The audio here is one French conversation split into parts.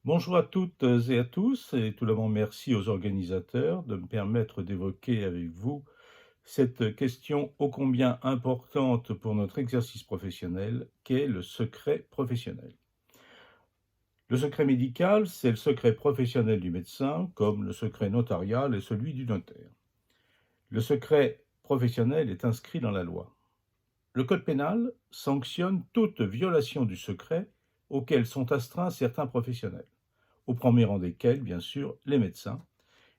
Bonjour à toutes et à tous, et tout d'abord merci aux organisateurs de me permettre d'évoquer avec vous cette question ô combien importante pour notre exercice professionnel, qu'est le secret professionnel. Le secret médical, c'est le secret professionnel du médecin, comme le secret notarial est celui du notaire. Le secret professionnel est inscrit dans la loi. Le code pénal sanctionne toute violation du secret auquel sont astreints certains professionnels, au premier rang desquels, bien sûr, les médecins,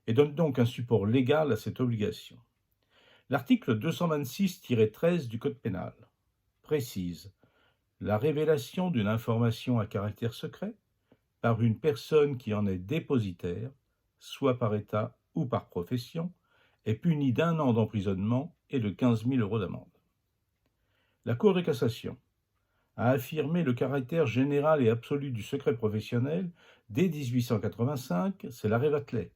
et donne donc un support légal à cette obligation. L'article 226-13 du Code pénal précise la révélation d'une information à caractère secret par une personne qui en est dépositaire, soit par État ou par profession, est punie d'1 an d'emprisonnement et de 15 000 € d'amende. La Cour de cassation a affirmé le caractère général et absolu du secret professionnel dès 1885, c'est l'arrêt Vatelet.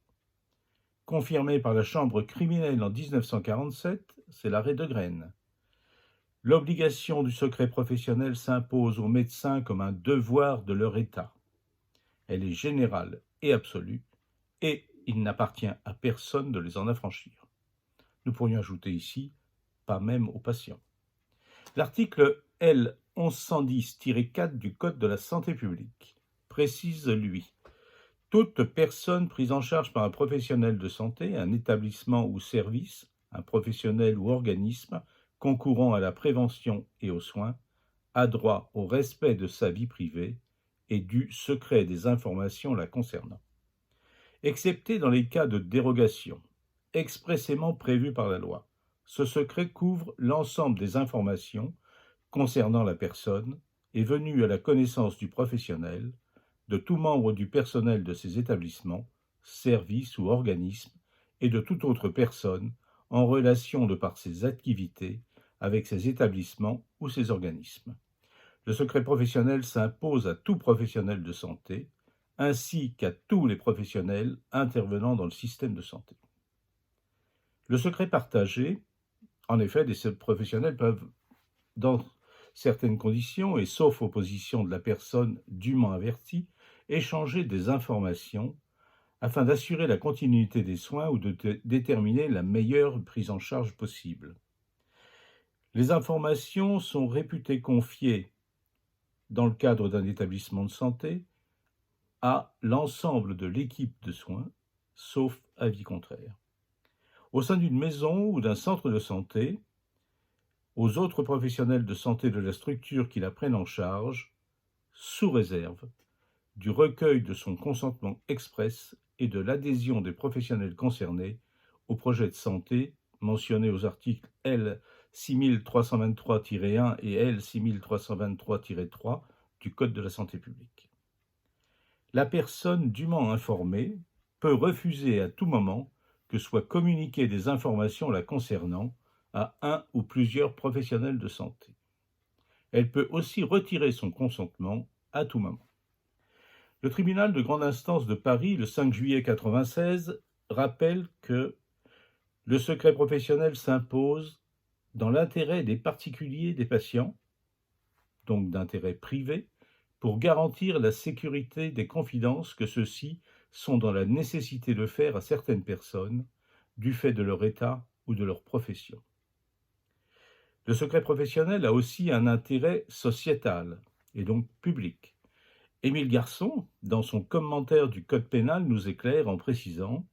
Confirmé par la Chambre criminelle en 1947, c'est l'arrêt de Graine. L'obligation du secret professionnel s'impose aux médecins comme un devoir de leur État. Elle est générale et absolue, et il n'appartient à personne de les en affranchir. Nous pourrions ajouter ici, pas même aux patients. L'article L. 1110-4 du Code de la santé publique précise, lui, toute personne prise en charge par un professionnel de santé, un établissement ou service, un professionnel ou organisme concourant à la prévention et aux soins, a droit au respect de sa vie privée et du secret des informations la concernant. Excepté dans les cas de dérogation, expressément prévus par la loi, ce secret couvre l'ensemble des informations concernant la personne et venues à la connaissance du professionnel, de tout membre du personnel de ces établissements, services ou organismes, et de toute autre personne en relation de par ses activités avec ces établissements ou ces organismes. Le secret professionnel s'impose à tout professionnel de santé, ainsi qu'à tous les professionnels intervenant dans le système de santé. Le secret partagé, en effet, des professionnels peuvent, dans certaines conditions, et sauf opposition de la personne dûment avertie, échanger des informations afin d'assurer la continuité des soins ou de déterminer la meilleure prise en charge possible. Les informations sont réputées confiées, dans le cadre d'un établissement de santé, à l'ensemble de l'équipe de soins, sauf avis contraire. Au sein d'une maison ou d'un centre de santé, aux autres professionnels de santé de la structure qui la prennent en charge, sous réserve du recueil de son consentement express et de l'adhésion des professionnels concernés au projet de santé mentionné aux articles L. 6323-1 et L. 6323-3 du Code de la santé publique. La personne dûment informée peut refuser à tout moment que soient communiquées des informations la concernant à un ou plusieurs professionnels de santé. Elle peut aussi retirer son consentement à tout moment. Le tribunal de grande instance de Paris, le 5 juillet 1996, rappelle que le secret professionnel s'impose dans l'intérêt des particuliers des patients, donc d'intérêt privé, pour garantir la sécurité des confidences que ceux-ci sont dans la nécessité de faire à certaines personnes du fait de leur état ou de leur profession. Le secret professionnel a aussi un intérêt sociétal et donc public. Émile Garçon, dans son commentaire du Code pénal, nous éclaire en précisant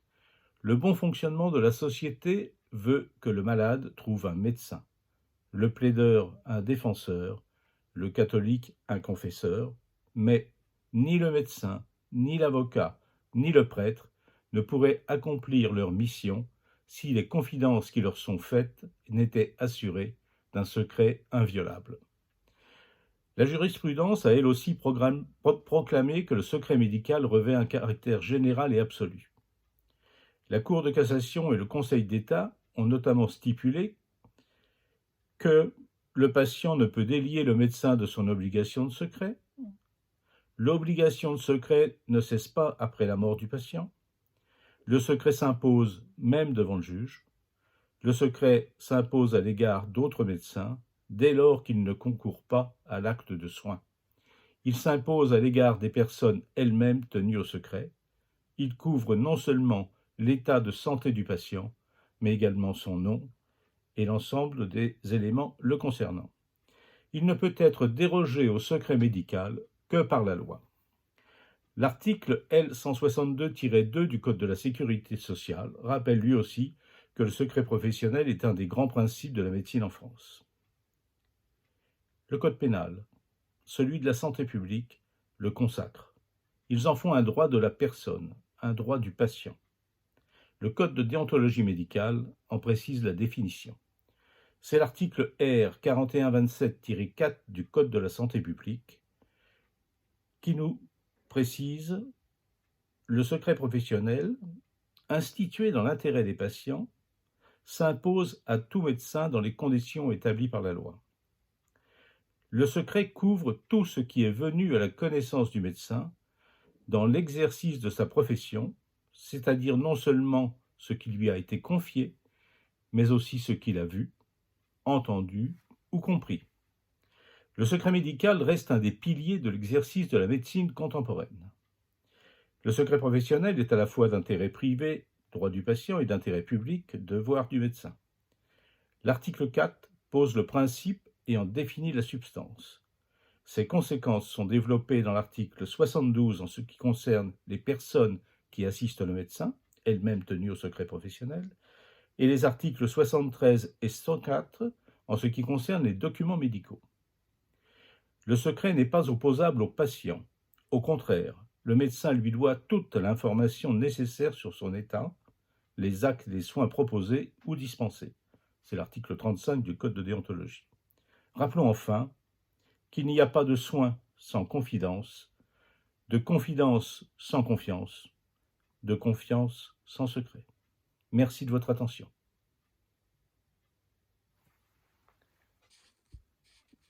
« Le bon fonctionnement de la société veut que le malade trouve un médecin, le plaideur un défenseur, le catholique un confesseur, mais ni le médecin, ni l'avocat, ni le prêtre ne pourraient accomplir leur mission si les confidences qui leur sont faites n'étaient assurées d'un secret inviolable. » La jurisprudence a elle aussi proclamé que le secret médical revêt un caractère général et absolu. La Cour de cassation et le Conseil d'État ont notamment stipulé que le patient ne peut délier le médecin de son obligation de secret, l'obligation de secret ne cesse pas après la mort du patient, le secret s'impose même devant le juge, le secret s'impose à l'égard d'autres médecins dès lors qu'ils ne concourent pas à l'acte de soin. Il s'impose à l'égard des personnes elles-mêmes tenues au secret. Il couvre non seulement l'état de santé du patient, mais également son nom et l'ensemble des éléments le concernant. Il ne peut être dérogé au secret médical que par la loi. L'article L. 162-2 du Code de la sécurité sociale rappelle lui aussi que le secret professionnel est un des grands principes de la médecine en France. Le Code pénal, celui de la santé publique, le consacre. Ils en font un droit de la personne, un droit du patient. Le Code de déontologie médicale en précise la définition. C'est l'article R. 4127-4 du Code de la santé publique qui nous précise le secret professionnel, institué dans l'intérêt des patients, s'impose à tout médecin dans les conditions établies par la loi. Le secret couvre tout ce qui est venu à la connaissance du médecin dans l'exercice de sa profession, c'est-à-dire non seulement ce qui lui a été confié, mais aussi ce qu'il a vu, entendu ou compris. Le secret médical reste un des piliers de l'exercice de la médecine contemporaine. Le secret professionnel est à la fois d'intérêt privé, droit du patient, et d'intérêt public, devoir du médecin. L'article 4 pose le principe et en définit la substance. Ses conséquences sont développées dans l'article 72 en ce qui concerne les personnes qui assistent le médecin, elles-mêmes tenues au secret professionnel, et les articles 73 et 104 en ce qui concerne les documents médicaux. Le secret n'est pas opposable au patient. Au contraire, le médecin lui doit toute l'information nécessaire sur son état, les actes et les soins proposés ou dispensés. C'est l'article 35 du Code de déontologie. Rappelons enfin qu'il n'y a pas de soins sans confidence, de confidence sans confiance, de confiance sans secret. Merci de votre attention.